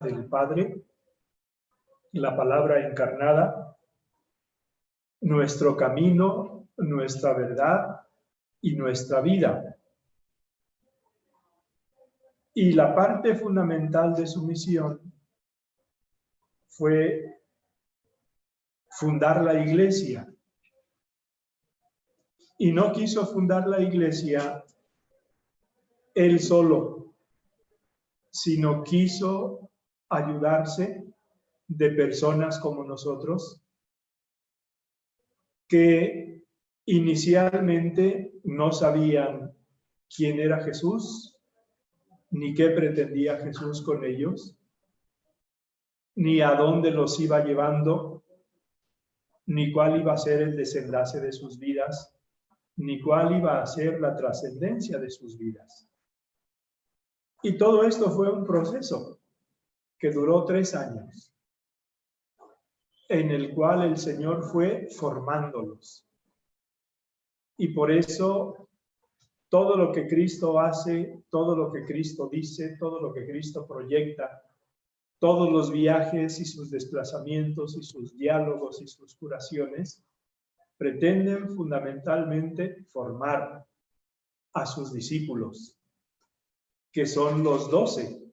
del Padre, la palabra encarnada, nuestro camino, nuestra verdad y nuestra vida. Y la parte fundamental de su misión fue fundar la Iglesia. Y no quiso fundar la Iglesia él solo, sino quiso ayudarse de personas como nosotros, que inicialmente no sabían quién era Jesús, ni qué pretendía Jesús con ellos, ni a dónde los iba llevando, ni cuál iba a ser el desenlace de sus vidas, ni cuál iba a ser la trascendencia de sus vidas. Y todo esto fue un proceso que duró 3 años, en el cual el Señor fue formándolos. Y por eso todo lo que Cristo hace, todo lo que Cristo dice, todo lo que Cristo proyecta, todos los viajes y sus desplazamientos y sus diálogos y sus curaciones, pretenden fundamentalmente formar a sus discípulos, que son los 12,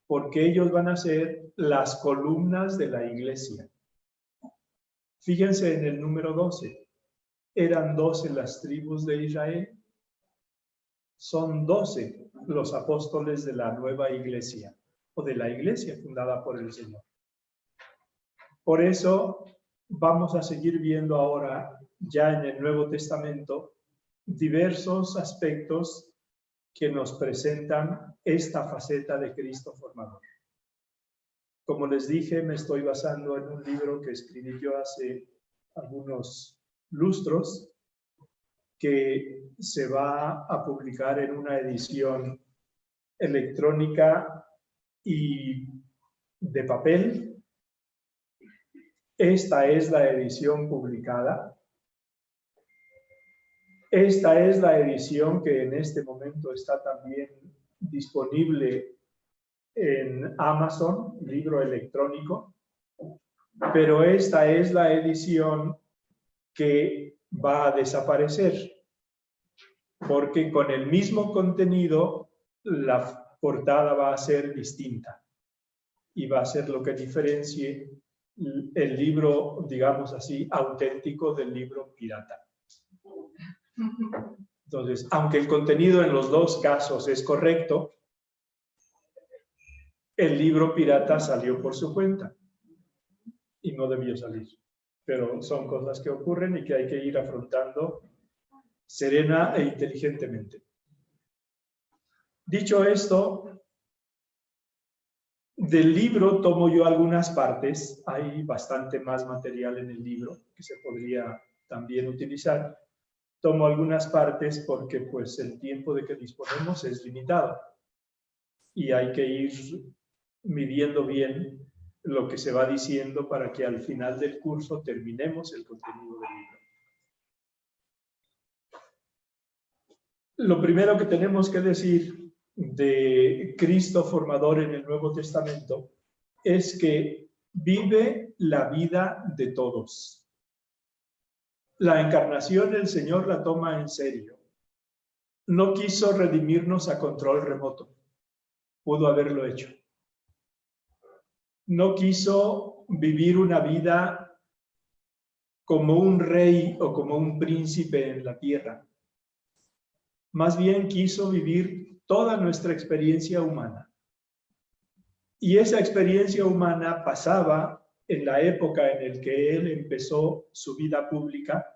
porque ellos van a ser las columnas de la Iglesia. Fíjense en el número 12. Eran 12 las tribus de Israel. Son 12 los apóstoles de la nueva Iglesia, o de la Iglesia fundada por el Señor. Por eso vamos a seguir viendo ahora, ya en el Nuevo Testamento, diversos aspectos que nos presentan esta faceta de Cristo formador. Como les dije, me estoy basando en un libro que escribí yo hace algunos lustros, que se va a publicar en una edición electrónica y de papel. Esta es la edición publicada. Esta es la edición que en este momento está también disponible en Amazon, libro electrónico, pero esta es la edición que va a desaparecer, porque con el mismo contenido la portada va a ser distinta y va a ser lo que diferencie el libro, digamos así, auténtico del libro pirata. Entonces, aunque el contenido en los dos casos es correcto, el libro pirata salió por su cuenta y no debió salir. Pero son cosas que ocurren y que hay que ir afrontando serena e inteligentemente. Dicho esto, del libro tomo yo algunas partes. Hay bastante más material en el libro que se podría también utilizar. Tomo algunas partes porque pues el tiempo de que disponemos es limitado y hay que ir midiendo bien lo que se va diciendo para que al final del curso terminemos el contenido del libro. Lo primero que tenemos que decir de Cristo formador en el Nuevo Testamento es que vive la vida de todos. La encarnación el Señor la toma en serio. No quiso redimirnos a control remoto. Pudo haberlo hecho. No quiso vivir una vida como un rey o como un príncipe en la tierra. Más bien quiso vivir toda nuestra experiencia humana. Y esa experiencia humana pasaba en la época en la que él empezó su vida pública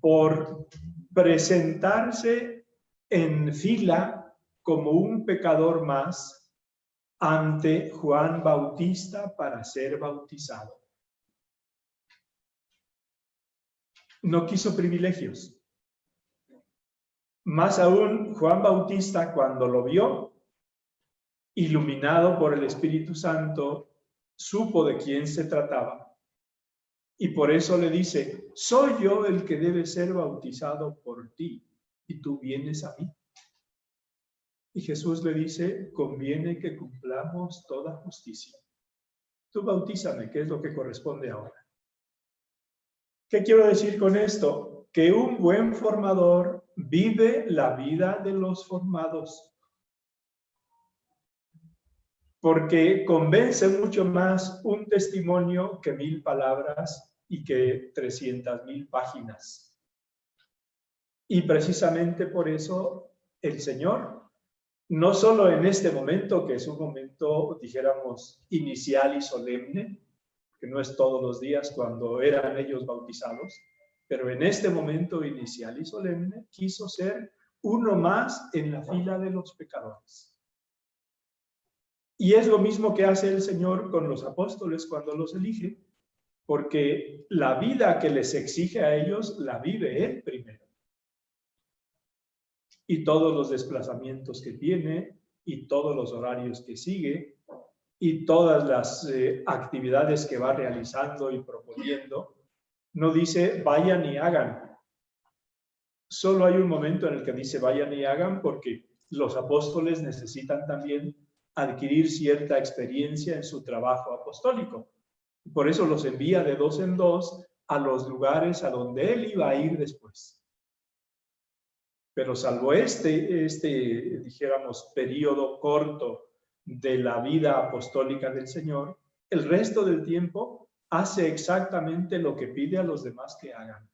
por presentarse en fila como un pecador más ante Juan Bautista para ser bautizado. No quiso privilegios. Más aún, Juan Bautista, cuando lo vio, iluminado por el Espíritu Santo, supo de quién se trataba. Y por eso le dice, soy yo el que debe ser bautizado por ti, y tú vienes a mí. Y Jesús le dice, conviene que cumplamos toda justicia. Tú bautízame, que es lo que corresponde ahora. ¿Qué quiero decir con esto? Que un buen formador vive la vida de los formados. Porque convence mucho más un testimonio que 1000 palabras y que 300,000 páginas. Y precisamente por eso el Señor, no solo en este momento, que es un momento, dijéramos, inicial y solemne, que no es todos los días cuando eran ellos bautizados, pero en este momento inicial y solemne quiso ser uno más en la fila de los pecadores. Y es lo mismo que hace el Señor con los apóstoles cuando los elige, porque la vida que les exige a ellos la vive Él primero. Y todos los desplazamientos que tiene, y todos los horarios que sigue, y todas las actividades que va realizando y proponiendo, no dice vayan y hagan. Solo hay un momento en el que dice vayan y hagan porque los apóstoles necesitan también adquirir cierta experiencia en su trabajo apostólico. Por eso los envía de 2 en 2 a los lugares a donde él iba a ir después. Pero salvo dijéramos, periodo corto de la vida apostólica del Señor, el resto del tiempo hace exactamente lo que pide a los demás que hagan.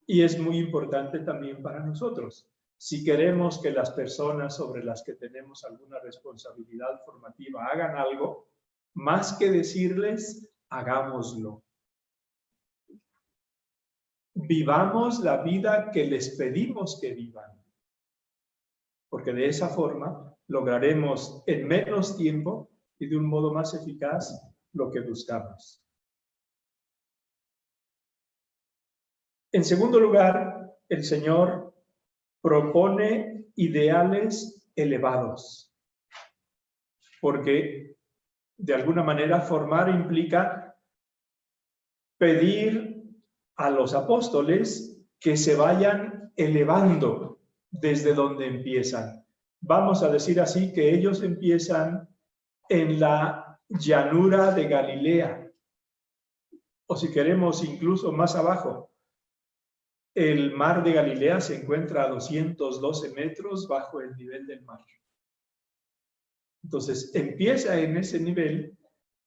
Y es muy importante también para nosotros. Si queremos que las personas sobre las que tenemos alguna responsabilidad formativa hagan algo, más que decirles, hagámoslo. Vivamos la vida que les pedimos que vivan. Porque de esa forma lograremos en menos tiempo y de un modo más eficaz lo que buscamos. En segundo lugar, el Señor propone ideales elevados, porque de alguna manera formar implica pedir a los apóstoles que se vayan elevando desde donde empiezan. Vamos a decir así que ellos empiezan en la llanura de Galilea, o si queremos incluso más abajo. El mar de Galilea se encuentra a 212 metros bajo el nivel del mar. Entonces, empieza en ese nivel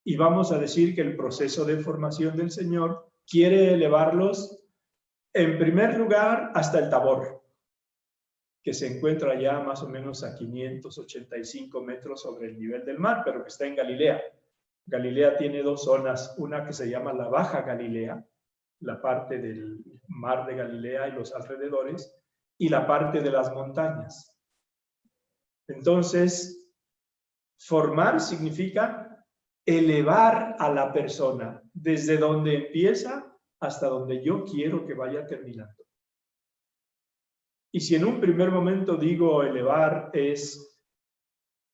y vamos a decir que el proceso de formación del Señor quiere elevarlos, en primer lugar, hasta el Tabor, que se encuentra ya más o menos a 585 metros sobre el nivel del mar, pero que está en Galilea. Galilea tiene 2 zonas, una que se llama la Baja Galilea, la parte del mar de Galilea y los alrededores, y la parte de las montañas. Entonces, formar significa elevar a la persona desde donde empieza hasta donde yo quiero que vaya terminando. Y si en un primer momento digo elevar es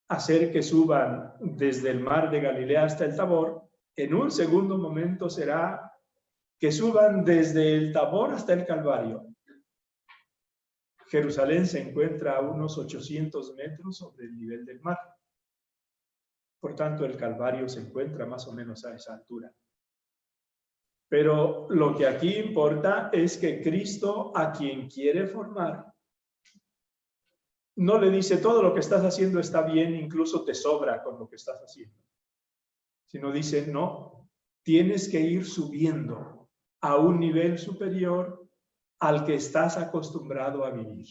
hacer que suban desde el mar de Galilea hasta el Tabor, en un segundo momento será que suban desde el Tabor hasta el Calvario. Jerusalén se encuentra a unos 800 metros sobre el nivel del mar. Por tanto, el Calvario se encuentra más o menos a esa altura. Pero lo que aquí importa es que Cristo, a quien quiere formar, no le dice todo lo que estás haciendo está bien, incluso te sobra con lo que estás haciendo. Sino dice, no, tienes que ir subiendo a un nivel superior al que estás acostumbrado a vivir.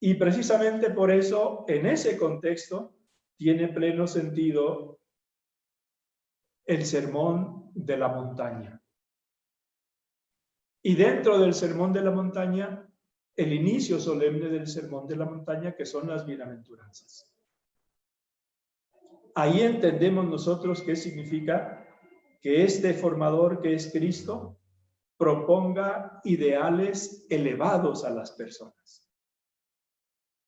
Y precisamente por eso, en ese contexto, tiene pleno sentido el sermón de la montaña. Y dentro del sermón de la montaña, el inicio solemne del sermón de la montaña, que son las bienaventuranzas. Ahí entendemos nosotros qué significa que este formador que es Cristo proponga ideales elevados a las personas.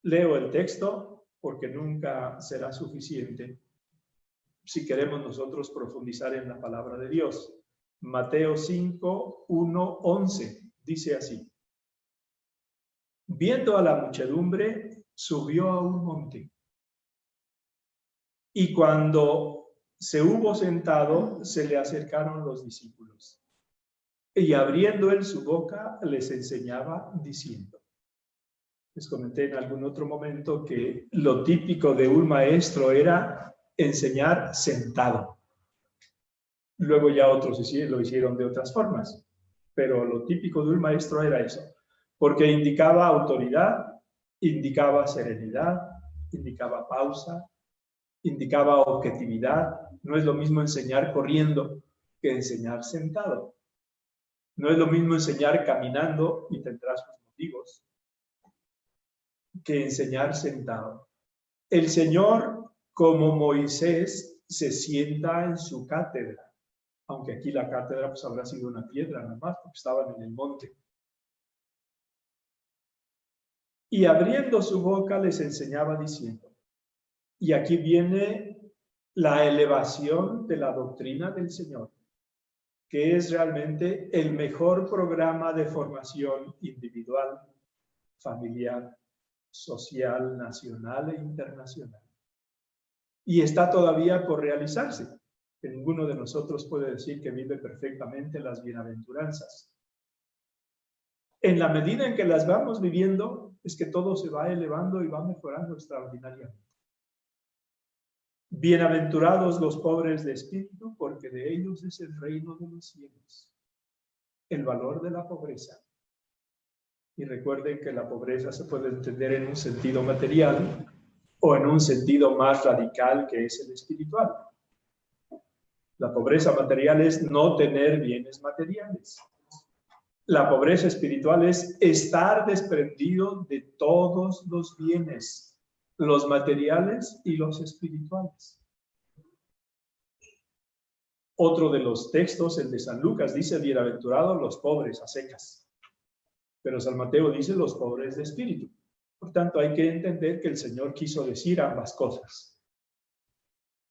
Leo el texto porque nunca será suficiente si queremos nosotros profundizar en la palabra de Dios. Mateo 5, 1, 11, dice así. viendo a la muchedumbre, subió a un monte. Y cuando se hubo sentado, se le acercaron los discípulos. Y abriendo él su boca, les enseñaba diciendo. Les comenté en algún otro momento que lo típico de un maestro era enseñar sentado. Luego ya otros lo hicieron de otras formas, pero lo típico de un maestro era eso, porque indicaba autoridad, indicaba serenidad, indicaba pausa, indicaba objetividad. No es lo mismo enseñar corriendo que enseñar sentado. No es lo mismo enseñar caminando, y tendrá sus motivos, que enseñar sentado. El Señor, como Moisés, se sienta en su cátedra, aunque aquí la cátedra pues habrá sido una piedra nada más, porque estaban en el monte. Y abriendo su boca les enseñaba diciendo, y aquí viene la elevación de la doctrina del Señor, que es realmente el mejor programa de formación individual, familiar, social, nacional e internacional. Y está todavía por realizarse, que ninguno de nosotros puede decir que vive perfectamente las bienaventuranzas. En la medida en que las vamos viviendo, es que todo se va elevando y va mejorando extraordinariamente. Bienaventurados los pobres de espíritu, porque de ellos es el reino de los cielos. El valor de la pobreza. Y recuerden que la pobreza se puede entender en un sentido material o en un sentido más radical, que es el espiritual. La pobreza material es no tener bienes materiales. La pobreza espiritual es estar desprendido de todos los bienes, los materiales y los espirituales. Otro de los textos, el de San Lucas, dice, bienaventurados los pobres a secas. Pero San Mateo dice los pobres de espíritu. Por tanto, hay que entender que el Señor quiso decir ambas cosas.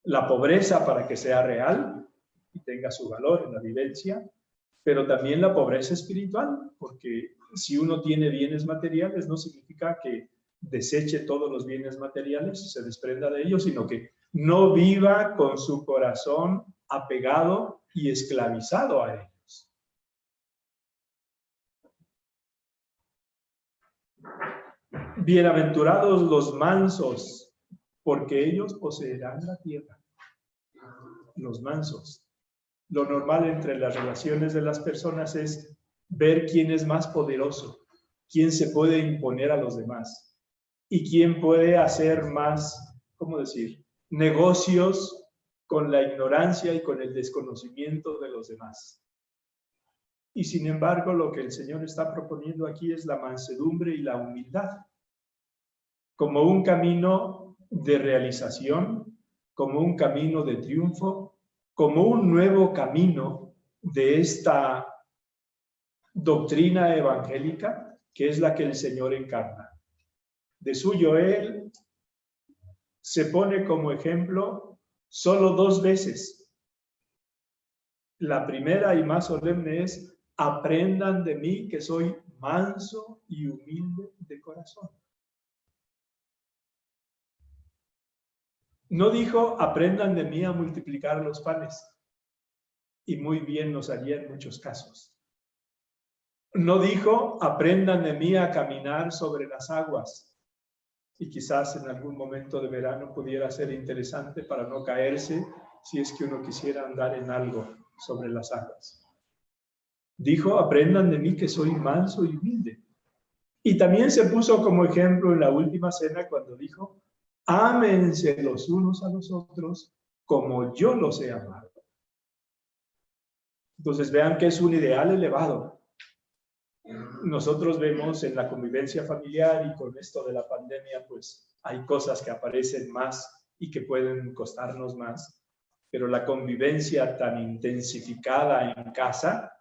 La pobreza para que sea real y tenga su valor en la vivencia, pero también la pobreza espiritual, porque si uno tiene bienes materiales no significa que deseche todos los bienes materiales y se desprenda de ellos, sino que no viva con su corazón apegado y esclavizado a ellos. Bienaventurados los mansos, porque ellos poseerán la tierra. Los mansos. Lo normal entre las relaciones de las personas es ver quién es más poderoso, quién se puede imponer a los demás y quién puede hacer más, ¿cómo decir?, negocios con la ignorancia y con el desconocimiento de los demás. Y sin embargo, lo que el Señor está proponiendo aquí es la mansedumbre y la humildad, como un camino de realización, como un camino de triunfo, como un nuevo camino de esta doctrina evangélica, que es la que el Señor encarna. De suyo Él se pone como ejemplo solo 2 veces. La primera y más solemne es, aprendan de mí que soy manso y humilde de corazón. No dijo, aprendan de mí a multiplicar los panes, y muy bien nos haría en muchos casos. No dijo, aprendan de mí a caminar sobre las aguas, y quizás en algún momento de verano pudiera ser interesante para no caerse si es que uno quisiera andar en algo sobre las aguas. Dijo, aprendan de mí que soy manso y humilde. Y también se puso como ejemplo en la última cena cuando dijo, ámense los unos a los otros como yo los he amado. Entonces vean que es un ideal elevado. Nosotros vemos en la convivencia familiar y con esto de la pandemia, pues hay cosas que aparecen más y que pueden costarnos más, pero la convivencia tan intensificada en casa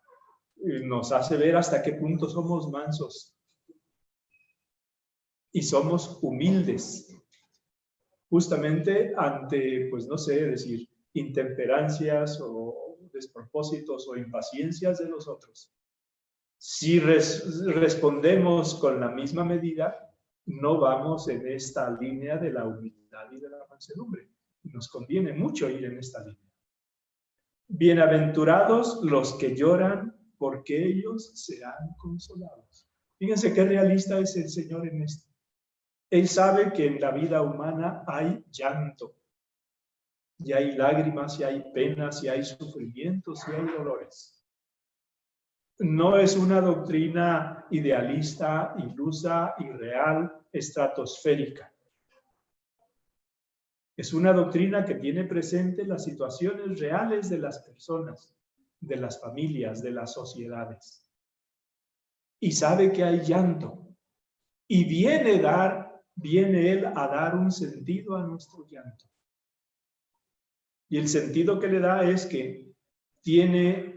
nos hace ver hasta qué punto somos mansos y somos humildes, justamente ante, pues no sé, decir, intemperancias o despropósitos o impaciencias de los otros. Si respondemos con la misma medida, no vamos en esta línea de la humildad y de la mansedumbre. Nos conviene mucho ir en esta línea. Bienaventurados los que lloran, porque ellos serán consolados. Fíjense qué realista es el Señor en esto. Él sabe que en la vida humana hay llanto, y hay lágrimas, y hay penas, y hay sufrimientos, y hay dolores. No es una doctrina idealista, ilusa, irreal, estratosférica. Es una doctrina que tiene presente las situaciones reales de las personas, de las familias, de las sociedades. Y sabe que hay llanto. Y viene Él a dar un sentido a nuestro llanto. Y el sentido que le da es que tiene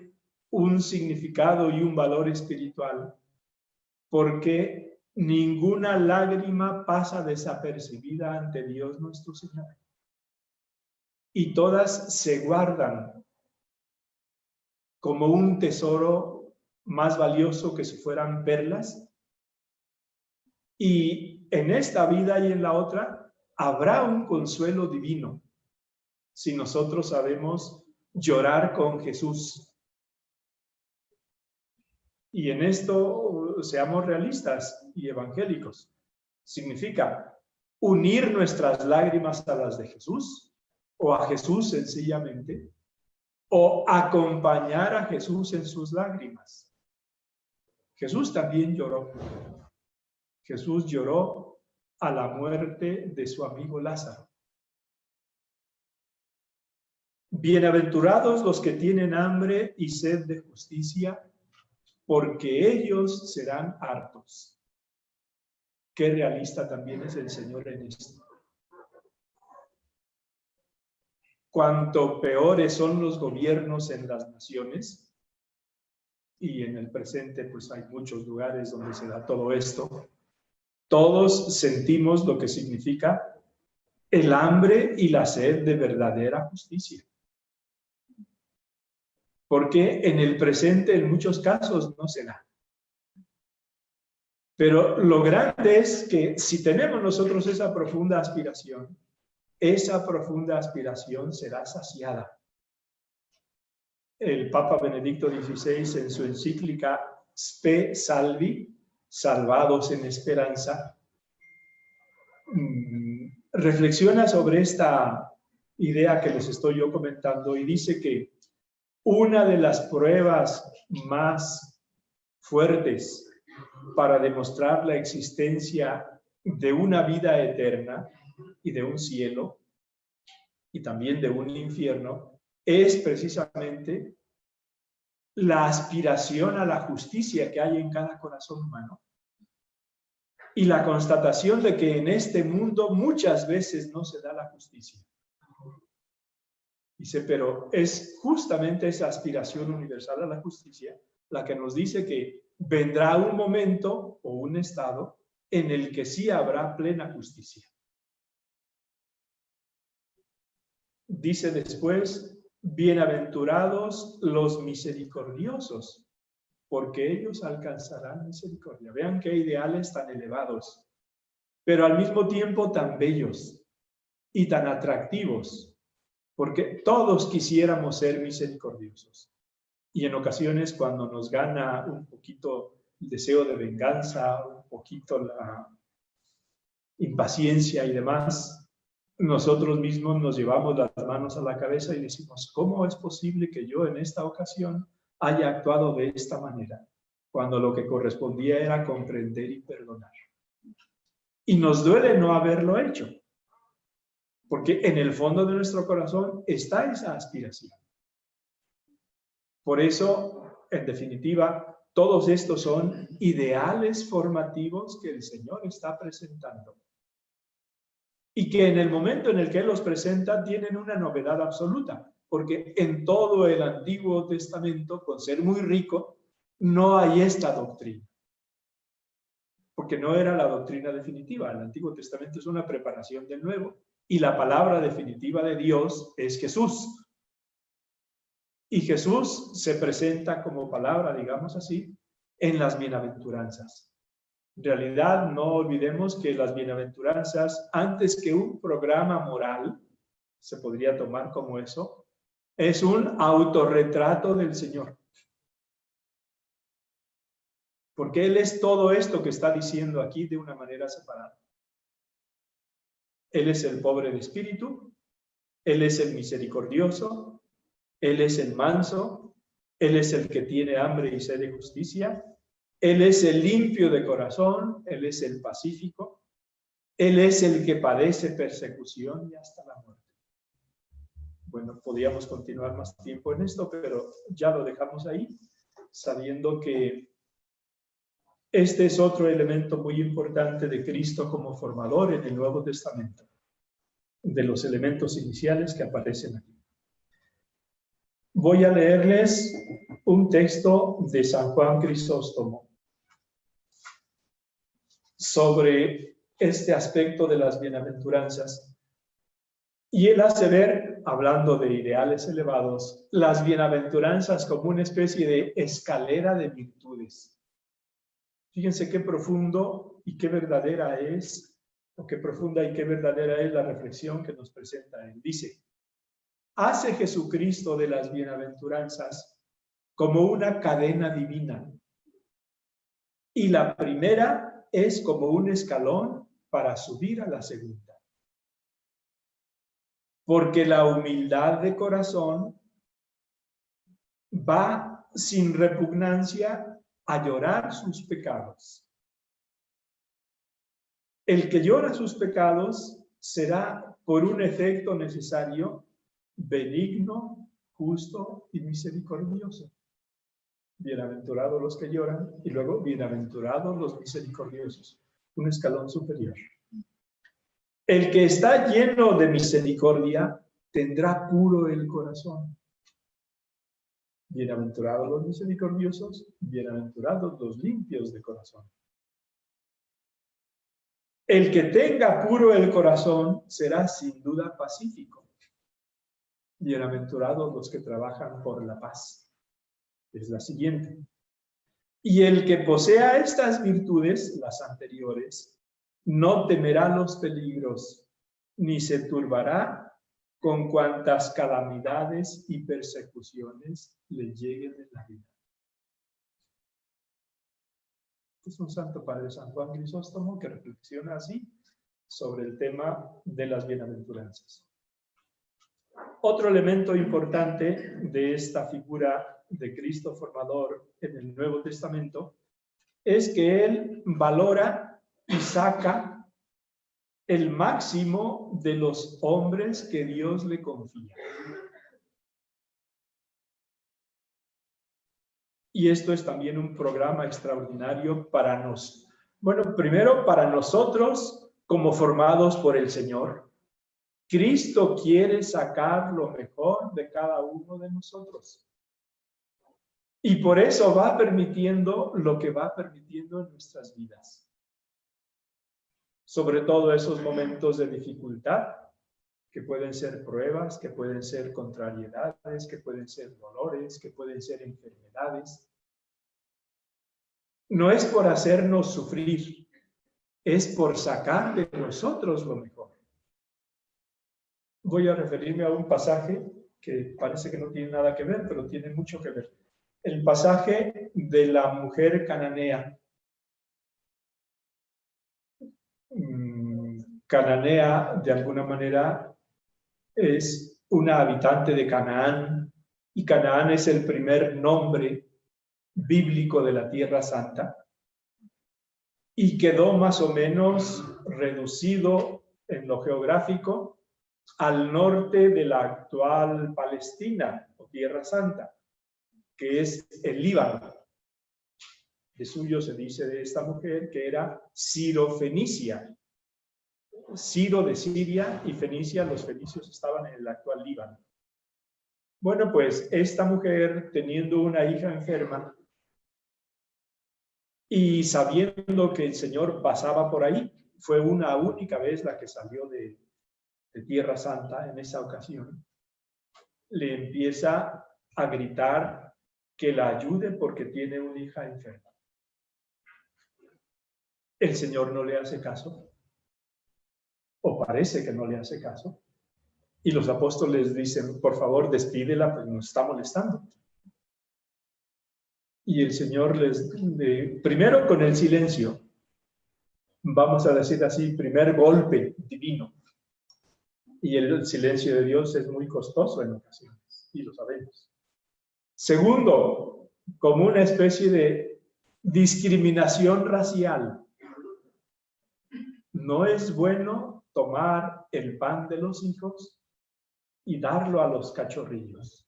un significado y un valor espiritual, porque ninguna lágrima pasa desapercibida ante Dios nuestro Señor. Y todas se guardan como un tesoro más valioso que si fueran perlas. Y en esta vida y en la otra habrá un consuelo divino si nosotros sabemos llorar con Jesús. Y en esto seamos realistas y evangélicos. Significa unir nuestras lágrimas a las de Jesús, o a Jesús sencillamente, o acompañar a Jesús en sus lágrimas. Jesús también lloró. Jesús lloró a la muerte de su amigo Lázaro. Bienaventurados los que tienen hambre y sed de justicia, porque ellos serán hartos. Qué realista también es el Señor en esto. Cuanto peores son los gobiernos en las naciones, y en el presente pues hay muchos lugares donde se da todo esto, todos sentimos lo que significa el hambre y la sed de verdadera justicia. Porque en el presente en muchos casos no se da. Pero lo grande es que si tenemos nosotros esa profunda aspiración será saciada. El Papa Benedicto XVI en su encíclica Spe Salvi, Salvados en Esperanza, reflexiona sobre esta idea que les estoy yo comentando y dice que una de las pruebas más fuertes para demostrar la existencia de una vida eterna y de un cielo y también de un infierno es precisamente la aspiración a la justicia que hay en cada corazón humano y la constatación de que en este mundo muchas veces no se da la justicia. Dice, pero es justamente esa aspiración universal a la justicia la que nos dice que vendrá un momento o un estado en el que sí habrá plena justicia. Dice después, bienaventurados los misericordiosos, porque ellos alcanzarán misericordia. Vean qué ideales tan elevados, pero al mismo tiempo tan bellos y tan atractivos, porque todos quisiéramos ser misericordiosos. Y en ocasiones cuando nos gana un poquito el deseo de venganza, un poquito la impaciencia y demás, nosotros mismos nos llevamos las manos a la cabeza y decimos, ¿cómo es posible que yo en esta ocasión haya actuado de esta manera? Cuando lo que correspondía era comprender y perdonar. Y nos duele no haberlo hecho, porque en el fondo de nuestro corazón está esa aspiración. Por eso, en definitiva, todos estos son ideales formativos que el Señor está presentando. Y que en el momento en el que Él los presenta tienen una novedad absoluta, porque en todo el Antiguo Testamento, con ser muy rico, no hay esta doctrina. Porque no era la doctrina definitiva. El Antiguo Testamento es una preparación del Nuevo. Y la palabra definitiva de Dios es Jesús. Y Jesús se presenta como palabra, digamos así, en las bienaventuranzas. En realidad, no olvidemos que las bienaventuranzas, antes que un programa moral, se podría tomar como eso, es un autorretrato del Señor. Porque Él es todo esto que está diciendo aquí de una manera separada. Él es el pobre de espíritu, Él es el misericordioso, Él es el manso, Él es el que tiene hambre y sed de justicia, Él es el limpio de corazón, Él es el pacífico, Él es el que padece persecución y hasta la muerte. Bueno, podríamos continuar más tiempo en esto, pero ya lo dejamos ahí, sabiendo que este es otro elemento muy importante de Cristo como formador en el Nuevo Testamento, de los elementos iniciales que aparecen aquí. Voy a leerles un texto de San Juan Crisóstomo sobre este aspecto de las bienaventuranzas. Y él hace ver, hablando de ideales elevados, las bienaventuranzas como una especie de escalera de virtudes. Fíjense qué profundo y qué verdadera es, o qué profunda y qué verdadera es la reflexión que nos presenta él. Dice, hace Jesucristo de las bienaventuranzas como una cadena divina. Y la primera es como un escalón para subir a la segunda. Porque la humildad de corazón va sin repugnancia a llorar sus pecados. El que llora sus pecados será por un efecto necesario benigno, justo y misericordioso. Bienaventurados los que lloran y luego bienaventurados los misericordiosos. Un escalón superior. El que está lleno de misericordia tendrá puro el corazón. Bienaventurados los misericordiosos, bienaventurados los limpios de corazón. El que tenga puro el corazón será sin duda pacífico. Bienaventurados los que trabajan por la paz. Es la siguiente. Y el que posea estas virtudes, las anteriores, no temerá los peligros, ni se turbará con cuantas calamidades y persecuciones le lleguen en la vida. Es un santo padre, San Juan Crisóstomo, que reflexiona así sobre el tema de las bienaventuranzas. Otro elemento importante de esta figura de Cristo formador en el Nuevo Testamento es que Él valora y saca el máximo de los hombres que Dios le confía. Y esto es también un programa extraordinario para nosotros. Bueno, primero para nosotros como formados por el Señor. Cristo quiere sacar lo mejor de cada uno de nosotros. Y por eso va permitiendo lo que va permitiendo en nuestras vidas. Sobre todo esos momentos de dificultad, que pueden ser pruebas, que pueden ser contrariedades, que pueden ser dolores, que pueden ser enfermedades. No es por hacernos sufrir, es por sacar de nosotros lo mejor. Voy a referirme a un pasaje que parece que no tiene nada que ver, pero tiene mucho que ver. El pasaje de la mujer cananea. Cananea, de alguna manera, es una habitante de Canaán, y Canaán es el primer nombre bíblico de la Tierra Santa, y quedó más o menos reducido en lo geográfico al norte de la actual Palestina o Tierra Santa, que es el Líbano. De suyo se dice de esta mujer que era sirofenicia. Ciro de Siria y Fenicia, los fenicios estaban en el actual Líbano. Bueno, pues esta mujer, teniendo una hija enferma y sabiendo que el Señor pasaba por ahí, fue una única vez la que salió de Tierra Santa en esa ocasión, le empieza a gritar que la ayude porque tiene una hija enferma. El Señor no le hace caso, o parece que no le hace caso, y los apóstoles dicen, por favor, despídela, pues nos está molestando. Y el Señor primero con el silencio, vamos a decir así, primer golpe divino. Y el silencio de Dios es muy costoso en ocasiones, y lo sabemos. Segundo, como una especie de discriminación racial. No es bueno tomar el pan de los hijos y darlo a los cachorrillos.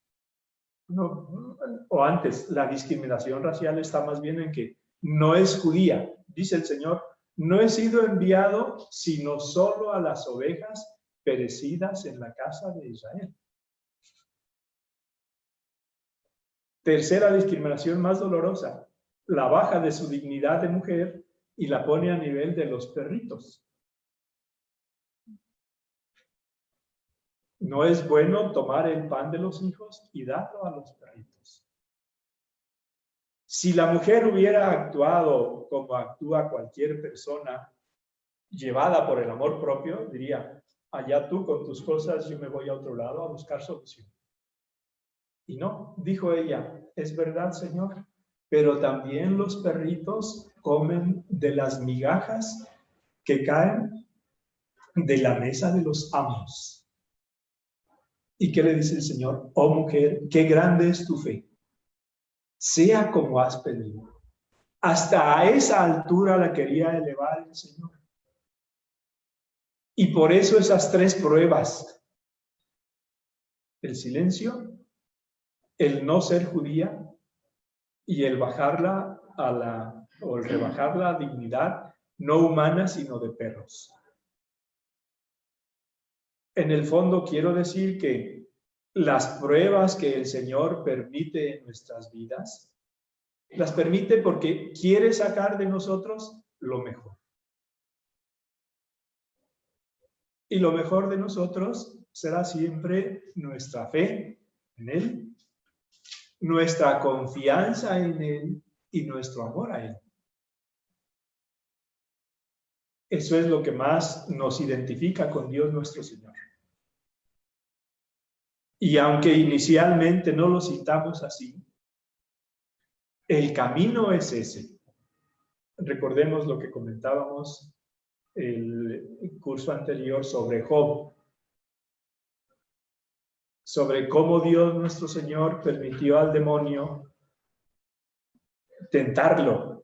No, o antes, la discriminación racial está más bien en que no es judía. Dice el Señor, no he sido enviado sino solo a las ovejas perecidas en la casa de Israel. Tercera discriminación más dolorosa, la baja de su dignidad de mujer y la pone a nivel de los perritos. No es bueno tomar el pan de los hijos y darlo a los perritos. Si la mujer hubiera actuado como actúa cualquier persona llevada por el amor propio, diría, allá tú con tus cosas, yo me voy a otro lado a buscar solución. Y no, dijo ella, es verdad, Señor, pero también los perritos comen de las migajas que caen de la mesa de los amos. ¿Y qué le dice el Señor? Oh mujer, qué grande es tu fe. Sea como has pedido. Hasta a esa altura la quería elevar el Señor. Y por eso esas tres pruebas. El silencio, el no ser judía y el bajarla o el rebajar la dignidad no humana, sino de perros. En el fondo quiero decir que las pruebas que el Señor permite en nuestras vidas, las permite porque quiere sacar de nosotros lo mejor. Y lo mejor de nosotros será siempre nuestra fe en Él, nuestra confianza en Él y nuestro amor a Él. Eso es lo que más nos identifica con Dios nuestro Señor. Y aunque inicialmente no lo citamos así, el camino es ese. Recordemos lo que comentábamos el curso anterior sobre Job, sobre cómo Dios nuestro Señor permitió al demonio tentarlo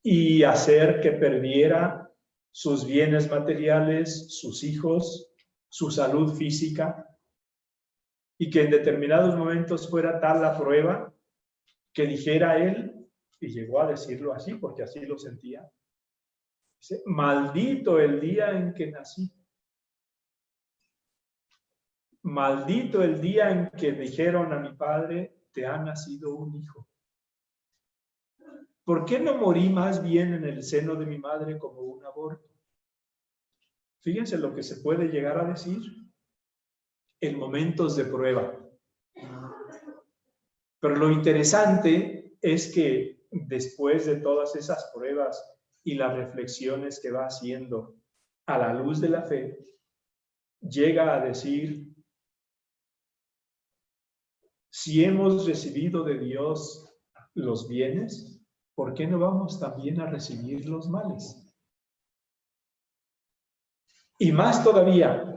y hacer que perdiera sus bienes materiales, sus hijos, su salud física, y que en determinados momentos fuera tal la prueba que dijera él, y llegó a decirlo así porque así lo sentía, dice, maldito el día en que nací. Maldito el día en que dijeron a mi padre, te ha nacido un hijo. ¿Por qué no morí más bien en el seno de mi madre como un aborto? Fíjense lo que se puede llegar a decir en momentos de prueba. Pero lo interesante es que después de todas esas pruebas y las reflexiones que va haciendo a la luz de la fe, llega a decir, si hemos recibido de Dios los bienes, ¿por qué no vamos también a recibir los males? Y más todavía,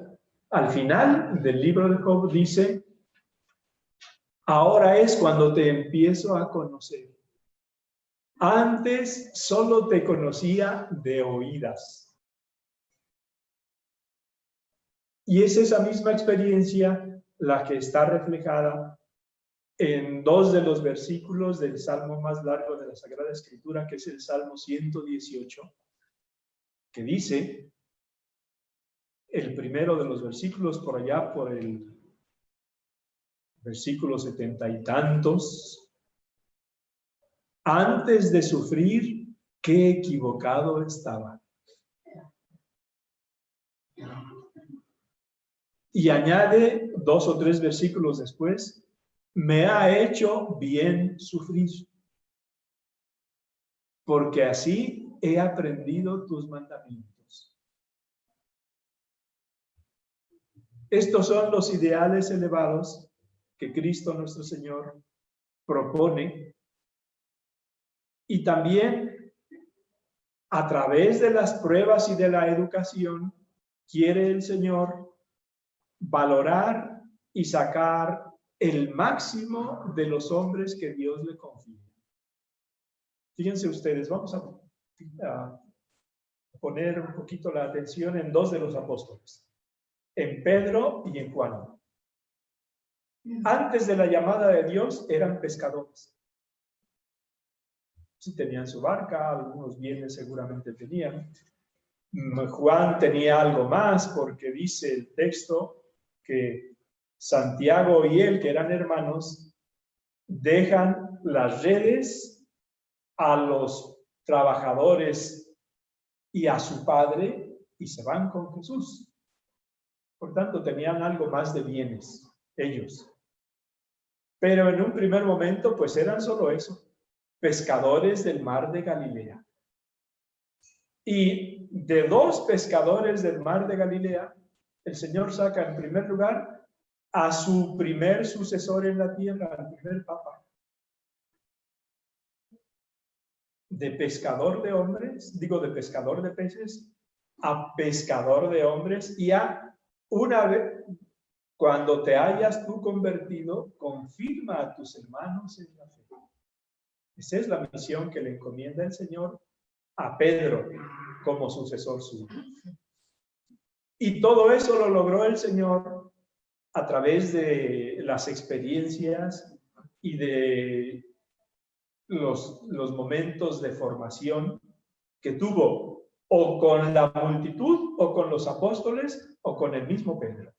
al final del libro de Job dice, ahora es cuando te empiezo a conocer. Antes solo te conocía de oídas. Y es esa misma experiencia la que está reflejada en 2 de los versículos del salmo más largo de la Sagrada Escritura, que es el Salmo 118, que dice, el primero de los versículos por allá, por el versículo 70 y tantos, antes de sufrir, qué equivocado estaba. Y añade 2 o 3 versículos después, me ha hecho bien sufrir, porque así he aprendido tus mandamientos. Estos son los ideales elevados que Cristo nuestro Señor propone, y también a través de las pruebas y de la educación quiere el Señor valorar y sacar el máximo de los hombres que Dios le confía. Fíjense ustedes, vamos a poner un poquito la atención en dos de los apóstoles, en Pedro y en Juan. Antes de la llamada de Dios eran pescadores. Sí, tenían su barca, algunos bienes seguramente tenían. Juan tenía algo más porque dice el texto que Santiago y él, que eran hermanos, dejan las redes a los trabajadores y a su padre y se van con Jesús. Por tanto, tenían algo más de bienes ellos. Pero en un primer momento, pues eran solo eso, pescadores del mar de Galilea. Y de dos pescadores del mar de Galilea, el Señor saca en primer lugar a su primer sucesor en la tierra, al primer papa. De pescador de hombres, de pescador de peces, a pescador de hombres, y a una vez, cuando te hayas tú convertido, confirma a tus hermanos en la fe. Esa es la misión que le encomienda el Señor a Pedro como sucesor suyo. Y todo eso lo logró el Señor a través de las experiencias y de los momentos de formación que tuvo o con la multitud o con los apóstoles o con el mismo Pedro.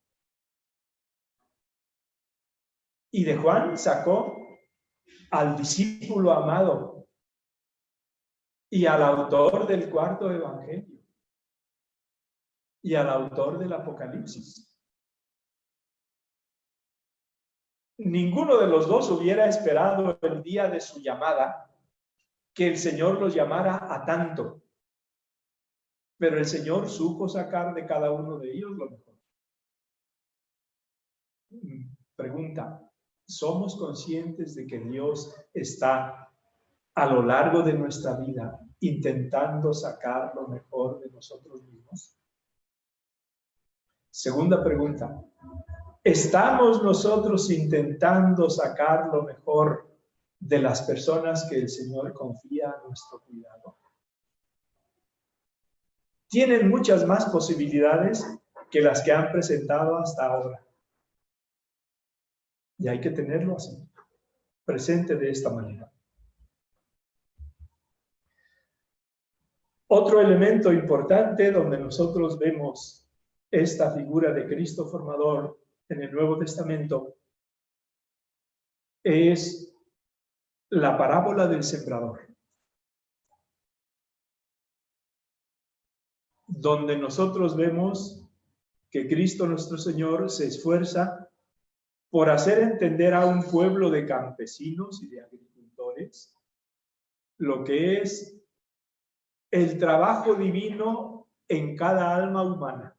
Y de Juan sacó al discípulo amado y al autor del cuarto evangelio y al autor del Apocalipsis. Ninguno de los dos hubiera esperado el día de su llamada que el Señor los llamara a tanto, pero el Señor supo sacar de cada uno de ellos lo mejor. Pregunta: ¿somos conscientes de que Dios está a lo largo de nuestra vida intentando sacar lo mejor de nosotros mismos? Segunda pregunta: ¿estamos nosotros intentando sacar lo mejor de las personas que el Señor confía a nuestro cuidado? Tienen muchas más posibilidades que las que han presentado hasta ahora. Y hay que tenerlo así, presente de esta manera. Otro elemento importante donde nosotros vemos esta figura de Cristo formador en el Nuevo Testamento es la parábola del sembrador, donde nosotros vemos que Cristo nuestro Señor se esfuerza por hacer entender a un pueblo de campesinos y de agricultores lo que es el trabajo divino en cada alma humana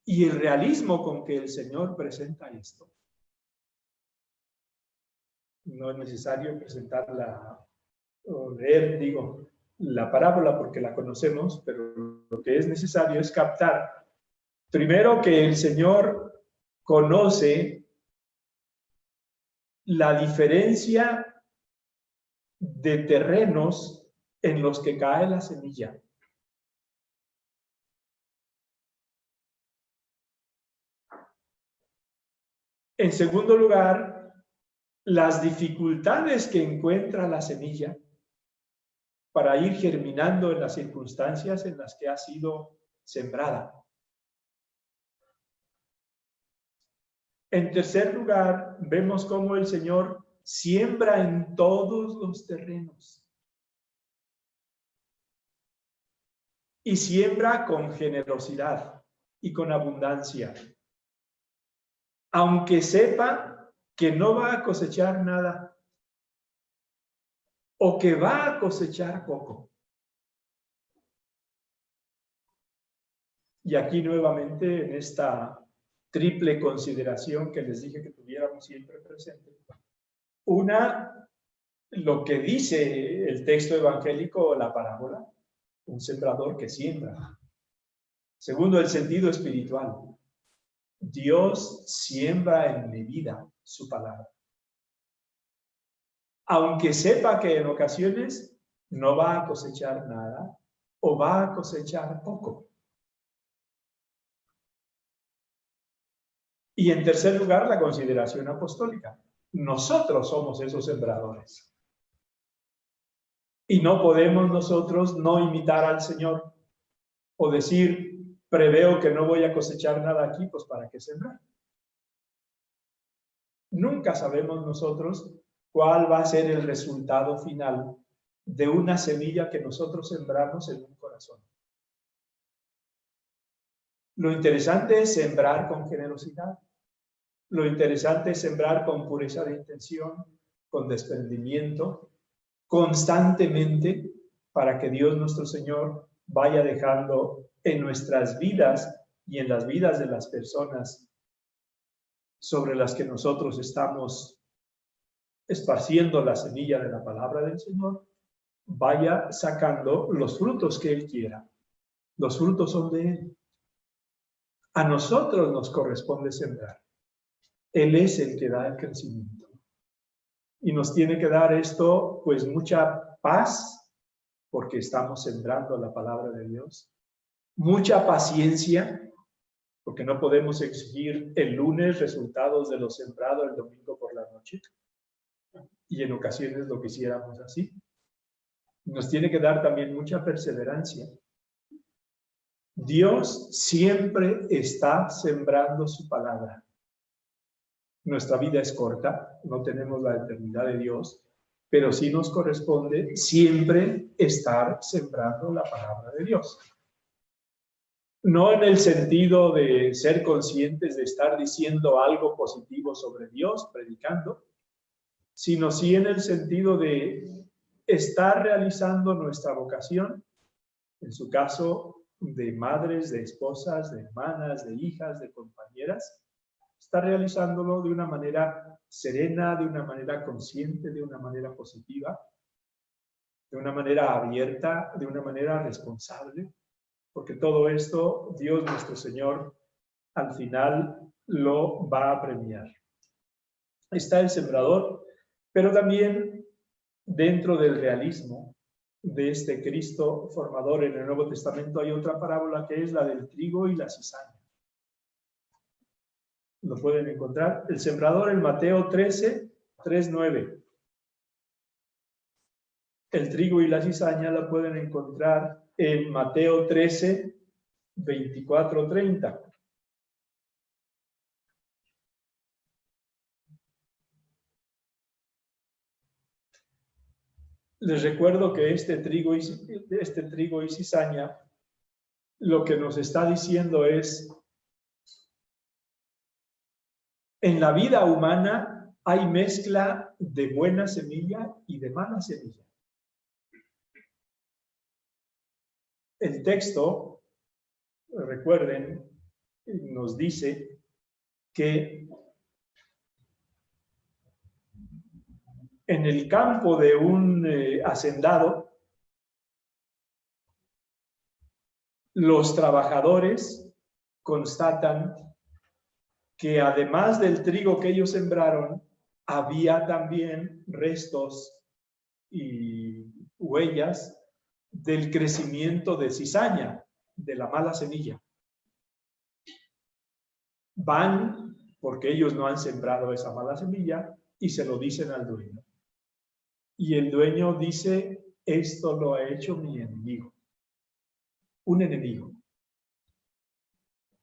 y el realismo con que el Señor presenta esto. No es necesario presentarla o leer, la parábola porque la conocemos, pero lo que es necesario es captar, primero, que el Señor conoce la diferencia de terrenos en los que cae la semilla. En segundo lugar, las dificultades que encuentra la semilla para ir germinando en las circunstancias en las que ha sido sembrada. En tercer lugar, vemos cómo el Señor siembra en todos los terrenos. Y siembra con generosidad y con abundancia. Aunque sepa que no va a cosechar nada. o que va a cosechar poco. Y aquí nuevamente en esta triple consideración que les dije que tuviéramos siempre presente. Una, lo que dice el texto evangélico o la parábola, un sembrador que siembra. Segundo, el sentido espiritual. Dios siembra en mi vida su palabra. Aunque sepa que en ocasiones no va a cosechar nada o va a cosechar poco. Y en tercer lugar, la consideración apostólica. Nosotros somos esos sembradores. Y no podemos nosotros no imitar al Señor o decir, preveo que no voy a cosechar nada aquí, pues ¿para qué sembrar? Nunca sabemos nosotros cuál va a ser el resultado final de una semilla que nosotros sembramos en un corazón. Lo interesante es sembrar con generosidad. Lo interesante es sembrar con pureza de intención, con desprendimiento, constantemente, para que Dios nuestro Señor vaya dejando en nuestras vidas y en las vidas de las personas sobre las que nosotros estamos esparciendo la semilla de la palabra del Señor, vaya sacando los frutos que Él quiera. Los frutos son de Él. A nosotros nos corresponde sembrar. Él es el que da el crecimiento. Y nos tiene que dar esto, pues, mucha paz, porque estamos sembrando la palabra de Dios. Mucha paciencia, porque no podemos exigir el lunes resultados de lo sembrado el domingo por la noche. Y en ocasiones lo quisiéramos así. Nos tiene que dar también mucha perseverancia. Dios siempre está sembrando su palabra. Nuestra vida es corta, no tenemos la eternidad de Dios, pero sí nos corresponde siempre estar sembrando la palabra de Dios. No en el sentido de ser conscientes de estar diciendo algo positivo sobre Dios, predicando, sino sí en el sentido de estar realizando nuestra vocación, en su caso de madres, de esposas, de hermanas, de hijas, de compañeras, está realizándolo de una manera serena, de una manera consciente, de una manera positiva, de una manera abierta, de una manera responsable, porque todo esto Dios nuestro Señor al final lo va a premiar. Está el sembrador, pero también dentro del realismo de este Cristo formador en el Nuevo Testamento hay otra parábola que es la del trigo y la cizaña. Lo pueden encontrar. El sembrador en Mateo 13, 3, 9. El trigo y la cizaña la pueden encontrar en Mateo 13, 24, 30. Les recuerdo que este trigo y cizaña lo que nos está diciendo es: en la vida humana hay mezcla de buena semilla y de mala semilla. El texto, recuerden, nos dice que en el campo de un hacendado, los trabajadores constatan que además del trigo que ellos sembraron, había también restos y huellas del crecimiento de cizaña, de la mala semilla. Van, porque ellos no han sembrado esa mala semilla, y se lo dicen al dueño. Y el dueño dice: esto lo ha hecho mi enemigo. Un enemigo.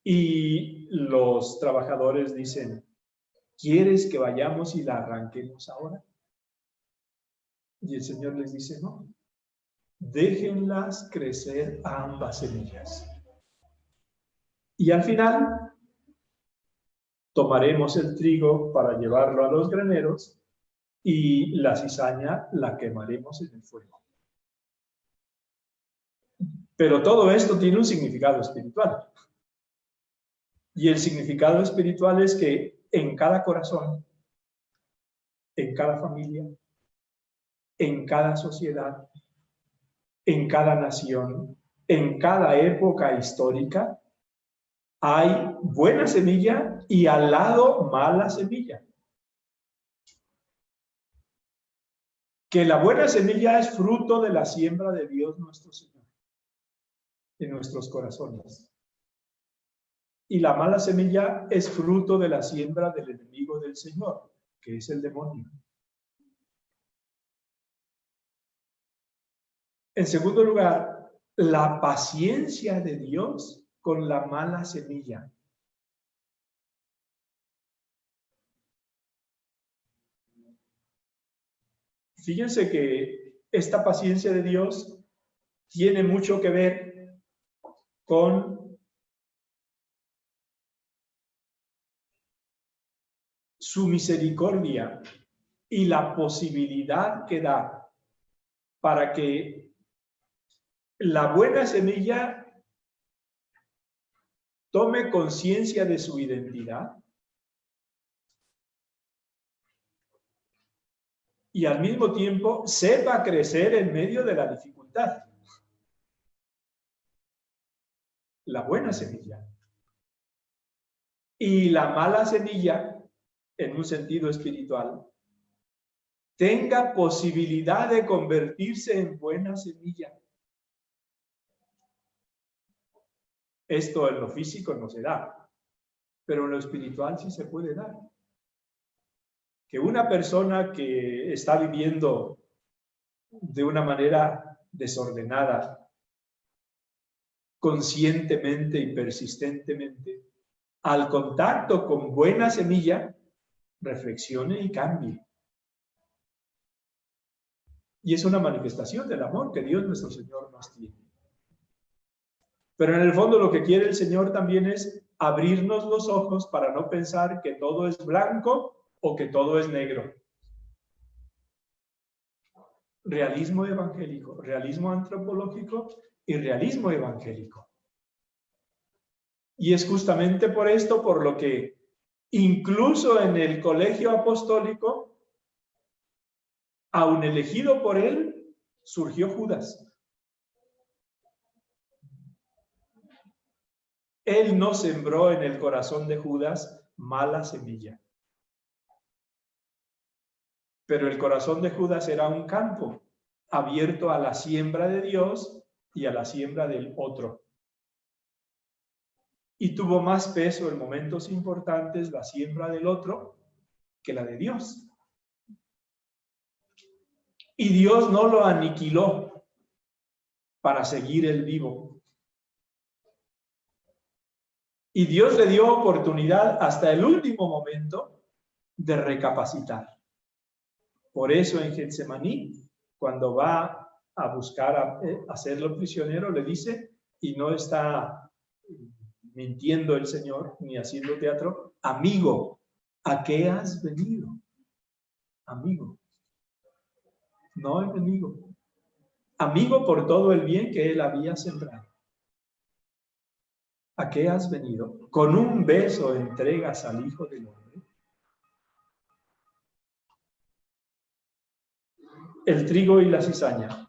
Y los trabajadores dicen: ¿quieres que vayamos y la arranquemos ahora? Y el Señor les dice: no, déjenlas crecer a ambas semillas. Y al final tomaremos el trigo para llevarlo a los graneros y la cizaña la quemaremos en el fuego. Pero todo esto tiene un significado espiritual. Y el significado espiritual es que en cada corazón, en cada familia, en cada sociedad, en cada nación, en cada época histórica, hay buena semilla y al lado mala semilla. Que la buena semilla es fruto de la siembra de Dios nuestro Señor en nuestros corazones. Y la mala semilla es fruto de la siembra del enemigo del Señor, que es el demonio. En segundo lugar, la paciencia de Dios con la mala semilla. Fíjense que esta paciencia de Dios tiene mucho que ver con su misericordia y la posibilidad que da para que la buena semilla tome conciencia de su identidad y al mismo tiempo sepa crecer en medio de la dificultad. La buena semilla. Y la mala semilla, en un sentido espiritual, tenga posibilidad de convertirse en buena semilla. Esto en lo físico no se da, pero en lo espiritual sí se puede dar. Que una persona que está viviendo de una manera desordenada, conscientemente y persistentemente, al contacto con buena semilla, reflexione y cambie. Y es una manifestación del amor que Dios nuestro Señor nos tiene. Pero en el fondo lo que quiere el Señor también es abrirnos los ojos para no pensar que todo es blanco o que todo es negro. Realismo evangélico, realismo antropológico y realismo evangélico. Y es justamente por esto por lo que incluso en el colegio apostólico, aun elegido por él, surgió Judas. Él no sembró en el corazón de Judas mala semilla. Pero el corazón de Judas era un campo abierto a la siembra de Dios y a la siembra del otro. Y tuvo más peso en momentos importantes la siembra del otro que la de Dios. Y Dios no lo aniquiló para seguir el vivo. Y Dios le dio oportunidad hasta el último momento de recapacitar. Por eso en Getsemaní, cuando va a buscar a hacerlo prisionero, le dice, y no está mintiendo el Señor ni haciendo teatro, amigo, ¿a qué has venido? Amigo, no enemigo. Amigo por todo el bien que él había sembrado. ¿A qué has venido? Con un beso entregas al Hijo del Hombre. El trigo y la cizaña.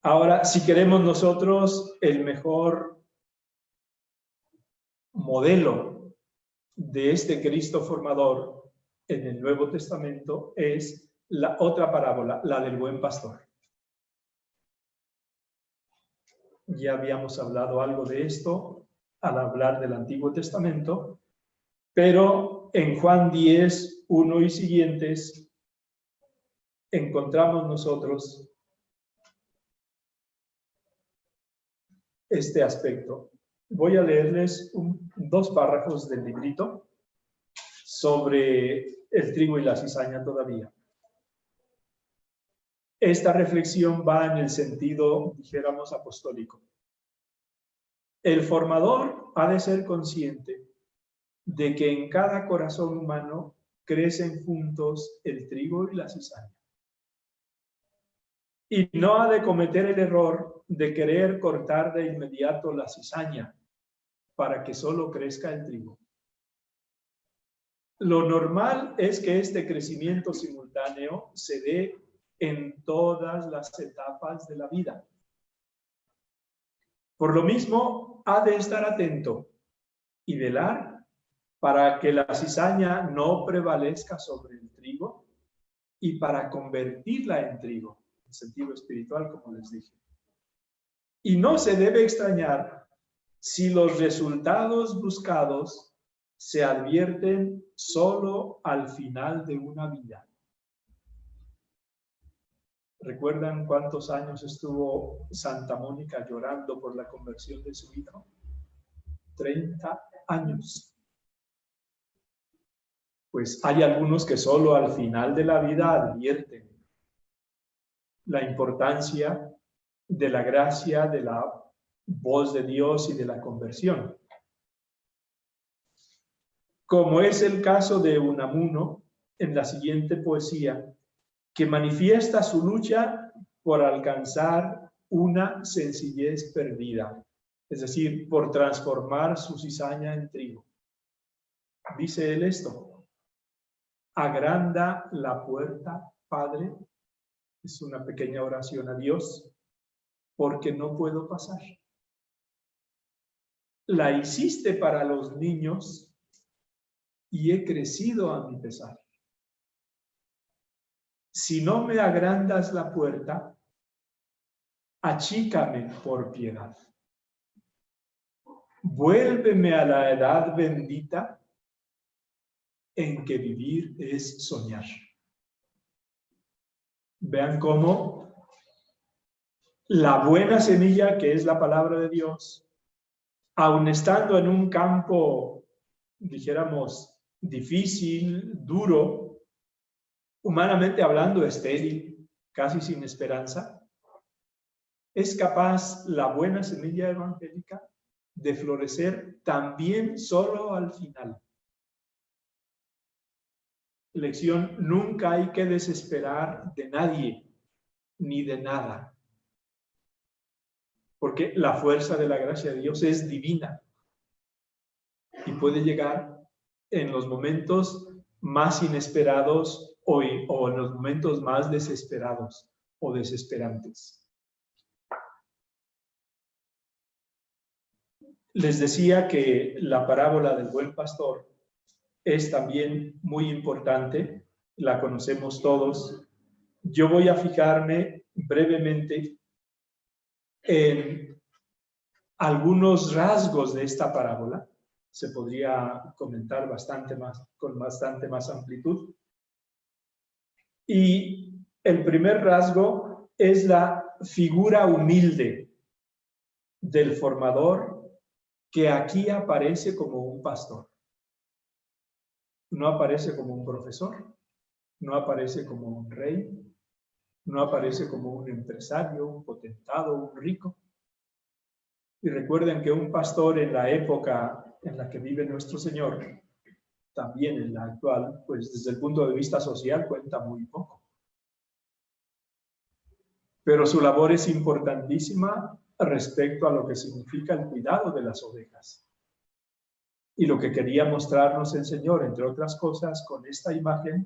Ahora, si queremos nosotros el mejor modelo de este Cristo formador en el Nuevo Testamento, es la otra parábola, la del buen pastor. Ya habíamos hablado algo de esto al hablar del Antiguo Testamento, pero en Juan 10, 1 y siguientes, encontramos nosotros este aspecto. Voy a leerles dos párrafos del librito sobre el trigo y la cizaña todavía. Esta reflexión va en el sentido, dijéramos, apostólico. El formador ha de ser consciente de que en cada corazón humano crecen juntos el trigo y la cizaña. Y no ha de cometer el error de querer cortar de inmediato la cizaña para que solo crezca el trigo. Lo normal es que este crecimiento simultáneo se dé en todas las etapas de la vida. Por lo mismo, ha de estar atento y velar para que la cizaña no prevalezca sobre el trigo y para convertirla en trigo, en sentido espiritual, como les dije. Y no se debe extrañar si los resultados buscados se advierten solo al final de una vida. ¿Recuerdan cuántos años estuvo Santa Mónica llorando por la conversión de su hijo? 30 años. Pues hay algunos que solo al final de la vida advierten la importancia de la gracia, de la voz de Dios y de la conversión. Como es el caso de Unamuno en la siguiente poesía, que manifiesta su lucha por alcanzar una sencillez perdida, es decir, por transformar su cizaña en trigo. Dice él esto: agranda la puerta, Padre, es una pequeña oración a Dios, porque no puedo pasar. La hiciste para los niños y he crecido a mi pesar. Si no me agrandas la puerta, achícame por piedad. Vuélveme a la edad bendita en que vivir es soñar. Vean cómo la buena semilla, que es la palabra de Dios, aun estando en un campo, dijéramos, difícil, duro, humanamente hablando, estéril, casi sin esperanza, es capaz la buena semilla evangélica de florecer también solo al final. Lección: nunca hay que desesperar de nadie ni de nada, porque la fuerza de la gracia de Dios es divina y puede llegar en los momentos más inesperados o en los momentos más desesperados o desesperantes. Les decía que la parábola del buen pastor es también muy importante, la conocemos todos. Yo voy a fijarme brevemente en algunos rasgos de esta parábola. Se podría comentar con bastante más amplitud. Y el primer rasgo es la figura humilde del formador, que aquí aparece como un pastor. No aparece como un profesor, no aparece como un rey, no aparece como un empresario, un potentado, un rico. Y recuerden que un pastor en la época en la que vive nuestro Señor, también en la actual, pues desde el punto de vista social cuenta muy poco. Pero su labor es importantísima respecto a lo que significa el cuidado de las ovejas. Y lo que quería mostrarnos el Señor, entre otras cosas, con esta imagen,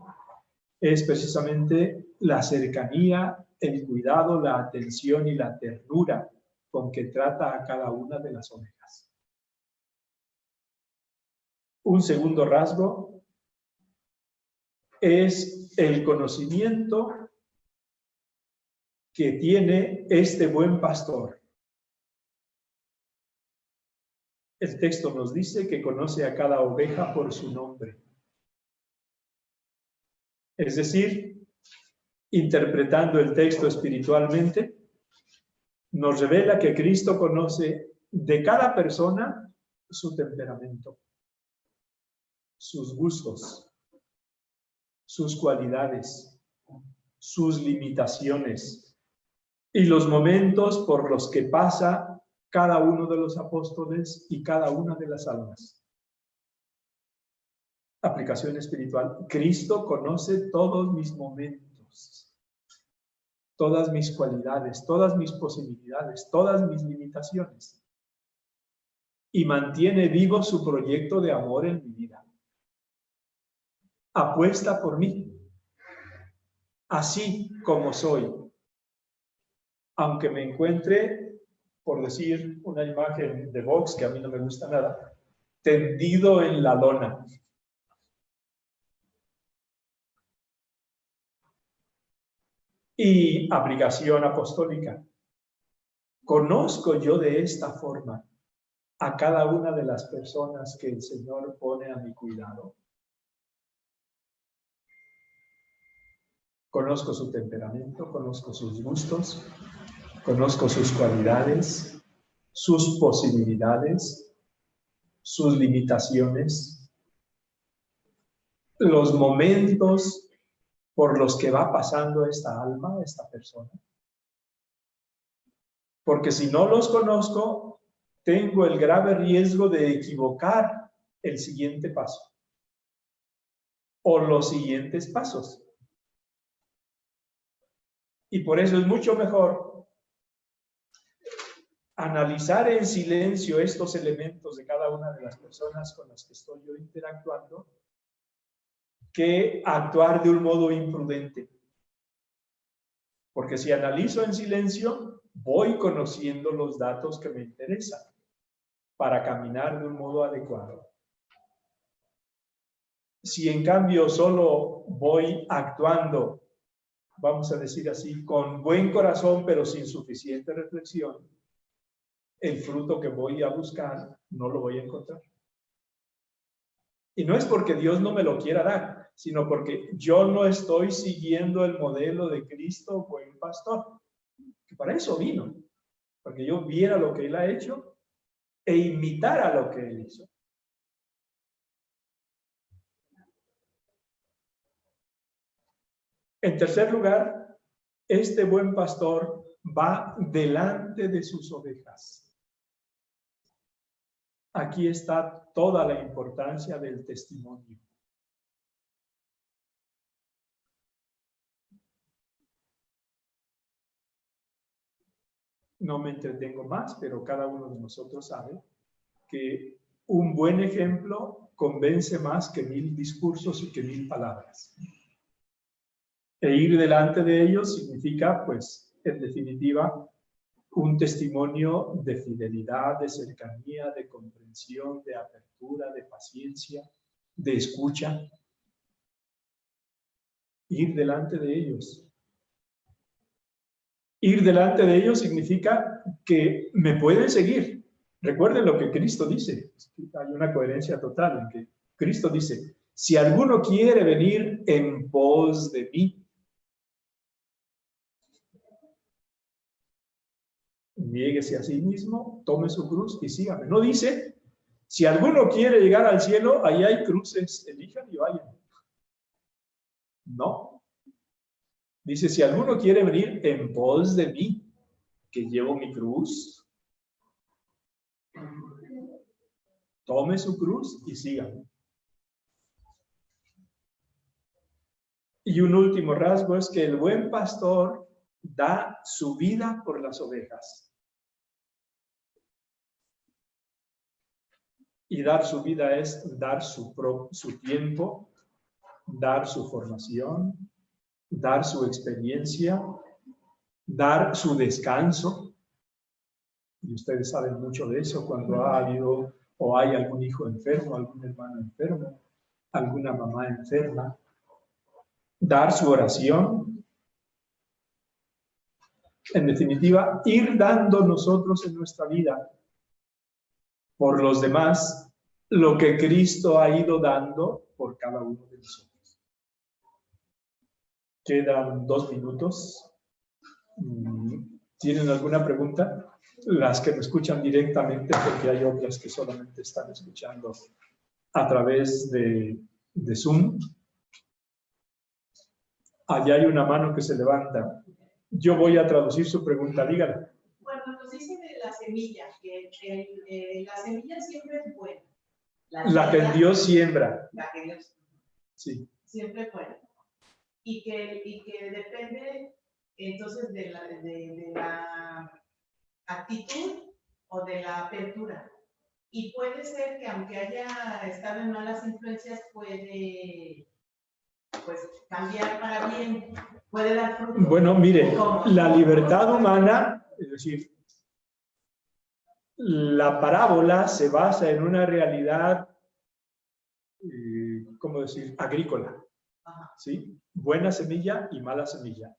es precisamente la cercanía, el cuidado, la atención y la ternura con que trata a cada una de las ovejas. Un segundo rasgo es el conocimiento que tiene este buen pastor. El texto nos dice que conoce a cada oveja por su nombre. Es decir, interpretando el texto espiritualmente, nos revela que Cristo conoce de cada persona su temperamento, sus gustos, sus cualidades, sus limitaciones y los momentos por los que pasa cada uno de los apóstoles y cada una de las almas. Aplicación espiritual. Cristo conoce todos mis momentos, todas mis cualidades, todas mis posibilidades, todas mis limitaciones. Y mantiene vivo su proyecto de amor en mi vida. Apuesta por mí, así como soy. Aunque me encuentre, por decir una imagen de Vox que a mí no me gusta nada, tendido en la lona. Y aplicación apostólica. Conozco yo de esta forma a cada una de las personas que el Señor pone a mi cuidado. Conozco su temperamento, conozco sus gustos, conozco sus cualidades, sus posibilidades, sus limitaciones, los momentos por los que va pasando esta alma, esta persona. Porque si no los conozco, tengo el grave riesgo de equivocar el siguiente paso o los siguientes pasos. Y por eso es mucho mejor analizar en silencio estos elementos de cada una de las personas con las que estoy yo interactuando, que actuar de un modo imprudente. Porque si analizo en silencio, voy conociendo los datos que me interesan para caminar de un modo adecuado. Si en cambio solo voy actuando, vamos a decir así, con buen corazón pero sin suficiente reflexión, el fruto que voy a buscar no lo voy a encontrar. Y no es porque Dios no me lo quiera dar, sino porque yo no estoy siguiendo el modelo de Cristo, buen pastor, que para eso vino, porque yo viera lo que Él ha hecho e imitara lo que Él hizo. En tercer lugar, este buen pastor va delante de sus ovejas. Aquí está toda la importancia del testimonio. No me entretengo más, pero cada uno de nosotros sabe que un buen ejemplo convence más que 1000 discursos y que 1000 palabras. E ir delante de ellos significa, pues, en definitiva, un testimonio de fidelidad, de cercanía, de comprensión, de apertura, de paciencia, de escucha. Ir delante de ellos. Ir delante de ellos significa que me pueden seguir. Recuerden lo que Cristo dice. Hay una coherencia total en que Cristo dice, si alguno quiere venir en pos de mí, niéguese a sí mismo, tome su cruz y sígame. No dice, si alguno quiere llegar al cielo, ahí hay cruces, elijan y vayan. No. Dice, si alguno quiere venir en pos de mí, que llevo mi cruz, tome su cruz y sígame. Y un último rasgo es que el buen pastor da su vida por las ovejas. Y dar su vida es dar su tiempo, dar su formación, dar su experiencia, dar su descanso. Y ustedes saben mucho de eso cuando ha habido o hay algún hijo enfermo, algún hermano enfermo, alguna mamá enferma. Dar su oración. En definitiva, ir dando nosotros en nuestra vida por los demás lo que Cristo ha ido dando por cada uno de nosotros. Quedan 2 minutos. ¿Tienen alguna pregunta? Las que me escuchan directamente, porque hay otras que solamente están escuchando a través de Zoom. Allá hay una mano que se levanta. Yo voy a traducir su pregunta, dígala. Bueno, nos dice de la semilla, que la semilla siempre es buena. La que Dios siembra. La que Dios Sí. siempre fuera. Y que depende entonces de la actitud o de la apertura. Y puede ser que aunque haya estado en malas influencias, puede pues cambiar para bien, puede dar fruto. Bueno, mire, la libertad humana, es decir, la parábola se basa en una realidad, ¿cómo decir?, agrícola. ¿Sí? Buena semilla y mala semilla.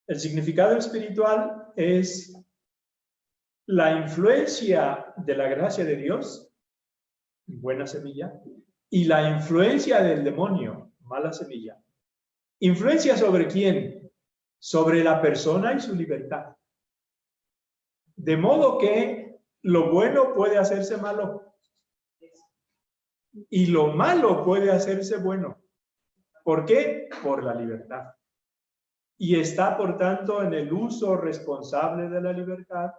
El significado espiritual es la influencia de la gracia de Dios, buena semilla, y la influencia del demonio, mala semilla. ¿Influencia sobre quién? Sobre la persona y su libertad. De modo que lo bueno puede hacerse malo y lo malo puede hacerse bueno. ¿Por qué? Por la libertad. Y está, por tanto, en el uso responsable de la libertad,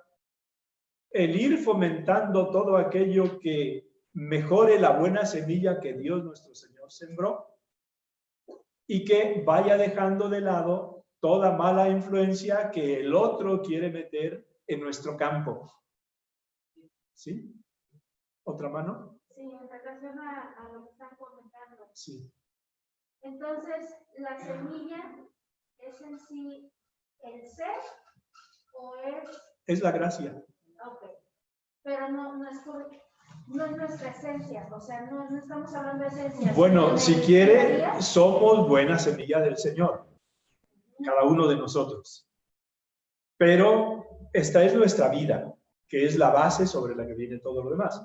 el ir fomentando todo aquello que mejore la buena semilla que Dios nuestro Señor sembró y que vaya dejando de lado toda mala influencia que el otro quiere meter en nuestro campo. ¿Sí? ¿Otra mano? Sí, en relación a lo que están comentando. Sí. Entonces, ¿la semilla es en sí el ser o es...? Es la gracia. Ok, pero no es nuestra esencia, o sea, no estamos hablando de esencia. Bueno, si quiere, somos buena semilla del Señor, cada uno de nosotros. Pero esta es nuestra vida, que es la base sobre la que viene todo lo demás.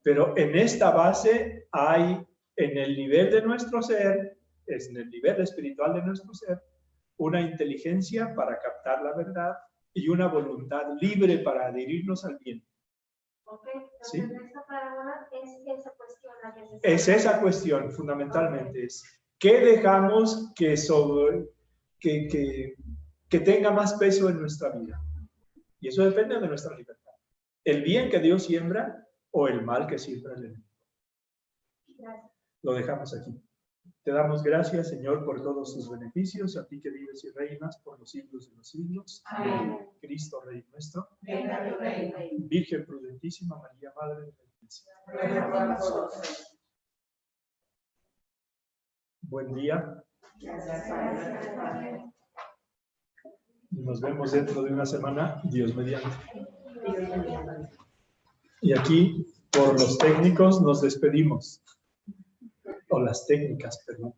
Pero en esta base hay, en el nivel de nuestro ser, es en el nivel espiritual de nuestro ser, una inteligencia para captar la verdad y una voluntad libre para adherirnos al bien. Ok, entonces ¿Sí? en esta parábola es esa cuestión la que se está... Es esa cuestión, fundamentalmente, es ¿qué dejamos que tenga más peso en nuestra vida? Y eso depende de nuestra libertad. El bien que Dios siembra o el mal que siembra el enemigo. Gracias. Lo dejamos aquí. Te damos gracias, Señor, por todos tus beneficios, a ti que vives y reinas por los siglos de los siglos. Amén. Cristo, Rey nuestro. Venga tu reino. Virgen prudentísima, María, Madre de la Iglesia. Ruega por nosotros. Buen día. Gracias, Padre. Nos vemos dentro de una semana, Dios mediante. Y aquí, por los técnicos, nos despedimos. O las técnicas, perdón.